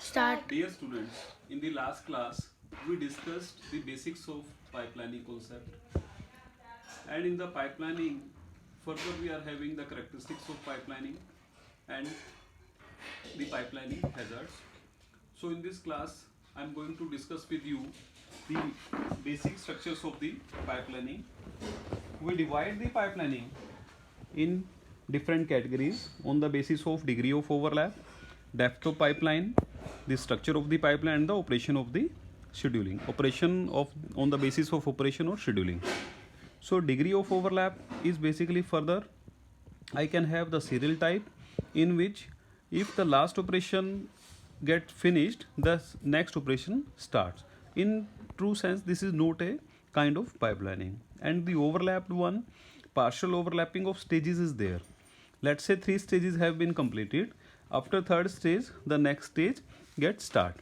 Start. Dear students, in the last class, we discussed the basics of pipelining concept. And in the pipelining, further we are having the characteristics of pipelining and the pipelining hazards. So in this class, I am going to discuss with you the basic structures of the pipelining. We divide the pipelining in different categories on the basis of degree of overlap, depth of pipeline, the structure of the pipeline, and the operation of the scheduling. Operation of on the basis of operation or scheduling. So degree of overlap is basically further I can have the serial type in which if the last operation get finished, the next operation starts. In true sense, this is not a kind of pipelining. And the overlapped one, partial overlapping of stages is there. Let's say 3 stages have been completed. After third stage, the next stage gets start.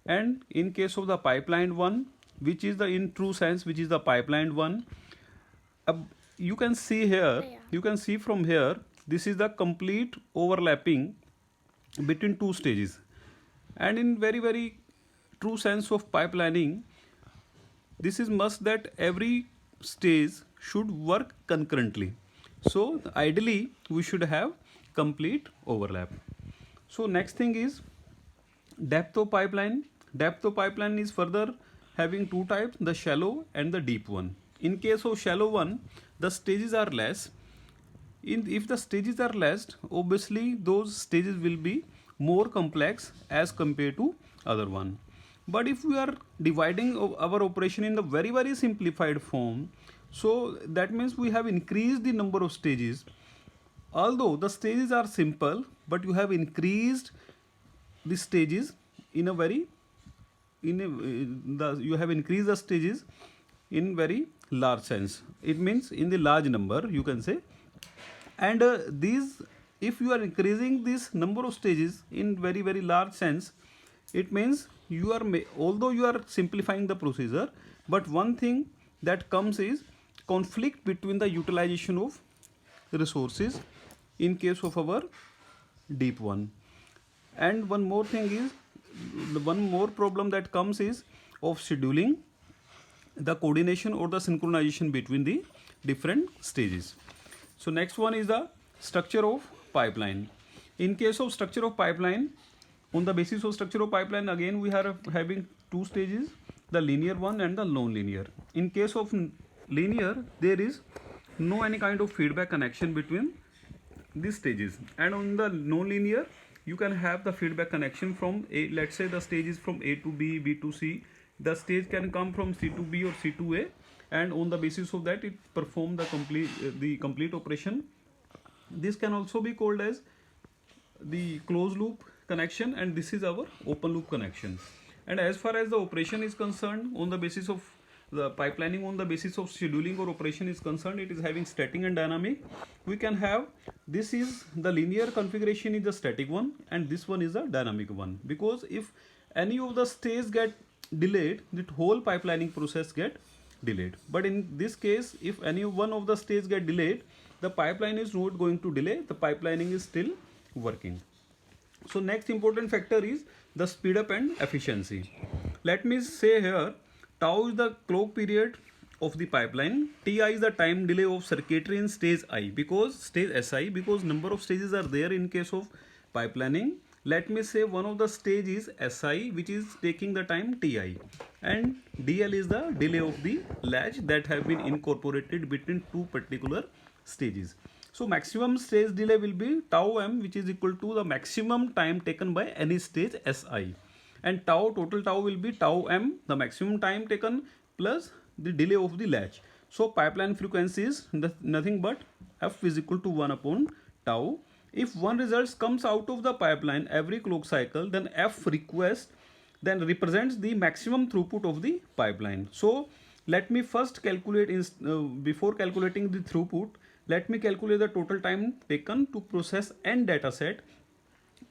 And in case of the pipelined one, which is the in true sense, which is the pipelined one, you can see here, you can see from here, this is the complete overlapping between two stages. And in very true sense of pipelining, this is must that every stage should work concurrently. So ideally we should have complete overlap. So next thing is depth of pipeline. Depth of pipeline is further having two types, the shallow and the deep one. In case of shallow one, the stages are less. If the stages are less, obviously those stages will be more complex as compared to other one. But if we are dividing our operation in the very simplified form, so that means we have increased the number of stages. Although the stages are simple, but you have increased the stages in a very you have increased the stages in very large sense. It means in the large number, you can say. And these, if you are increasing this number of stages in very large sense, it means you are although you are simplifying the procedure, but one thing that comes is conflict between the utilization of resources in case of our deep one. And one more thing is, one more problem that comes is of scheduling the coordination or the synchronization between the different stages. So next one is the structure of pipeline. In case of structure of pipeline, on the basis of structure of pipeline, again we are having two stages, the linear one and the non-linear. In case of linear, there is no any kind of feedback connection between these stages. And on the non-linear, you can have the feedback connection from A. Let's say the stage is from A to B, B to C. The stage can come from C to B or C to A, and on the basis of that, it perform the complete operation. This can also be called as the closed loop connection, and this is our open loop connection. And as far as the operation is concerned, on the basis of the pipelining, on the basis of scheduling or operation is concerned, it is having static and dynamic. We can have, this is the linear configuration is the static one, and this one is the dynamic one, because if any of the stages get delayed, the whole pipelining process get delayed. But in this case, if any one of the stages get delayed, the pipeline is not going to delay, the pipelining is still working. So next important factor is the speed up and efficiency. Let me say here, tau is the clock period of the pipeline, Ti is the time delay of circuitry in stage I, because stage Si, because number of stages are there in case of pipelining. Let me say one of the stage is Si, which is taking the time Ti, and DL is the delay of the latch that have been incorporated between two particular stages. So maximum stage delay will be tau m, which is equal to the maximum time taken by any stage Si, and total tau will be tau m, the maximum time taken plus the delay of the latch. So pipeline frequency is nothing but F is equal to 1 upon tau. If one result comes out of the pipeline every clock cycle, then F request then represents the maximum throughput of the pipeline. So let me first calculate, before calculating the throughput, let me calculate the total time taken to process n data set.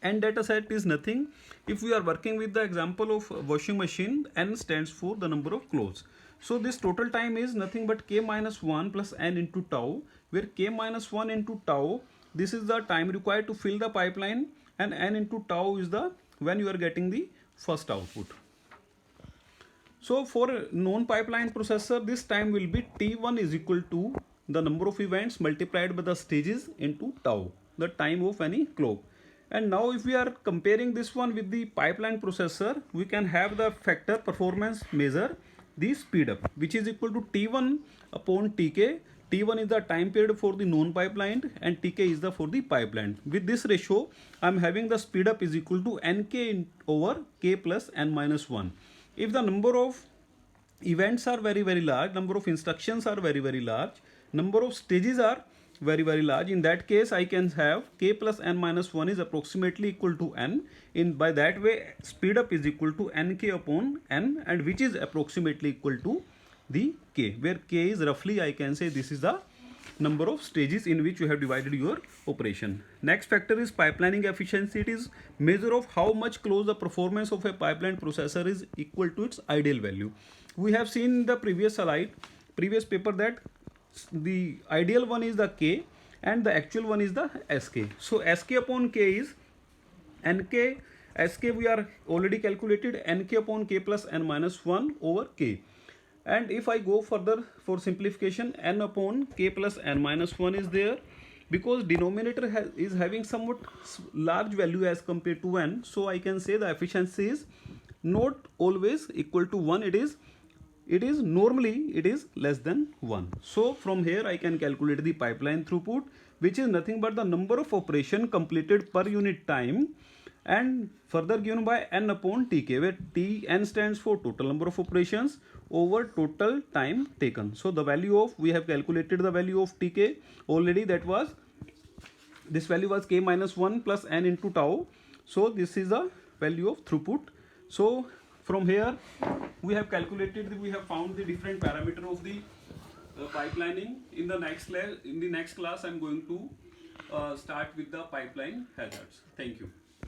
N data set is nothing. If we are working with the example of washing machine, N stands for the number of clothes. So this total time is nothing but k minus 1 plus n into tau, where k minus 1 into tau, this is the time required to fill the pipeline, and n into tau is the when you are getting the first output. So for a non-pipeline processor, this time will be T1 is equal to the number of events multiplied by the stages into tau, the time of any clock. And now if we are comparing this one with the pipeline processor, we can have the factor performance measure the speed up, which is equal to T1 upon Tk. T1 is the time period for the non-pipeline and Tk is the for the pipeline. With this ratio, I am having the speed up is equal to Nk over K plus N minus 1. If the number of events are very large, number of instructions are very large, number of stages are very large, in that case I can have K plus N minus 1 is approximately equal to N. By that way, speed up is equal to Nk upon N, and which is approximately equal to the K, where K is roughly, I can say, this is the number of stages in which you have divided your operation. Next factor is pipelining efficiency. It is measure of how much close the performance of a pipeline processor is equal to its ideal value. We have seen in the previous slide, previous paper, that the ideal one is the K and the actual one is the Sk. So Sk upon K is Nk. Sk we are already calculated, Nk upon K plus N minus 1 over K. And if I go further for simplification, N upon K plus N minus 1 is there, because denominator is having somewhat large value as compared to N. So I can say the efficiency is not always equal to 1. It is normally it is less than 1. So from here I can calculate the pipeline throughput, which is nothing but the number of operation completed per unit time, and further given by N upon Tk, where Tn stands for total number of operations over total time taken. So the value of, we have calculated the value of Tk already, that was, this value was K minus 1 plus N into tau. So this is the value of throughput. So from here we have calculated, we have found the different parameter of the pipelining. In the next class I am going to start with the pipeline hazards. Thank you.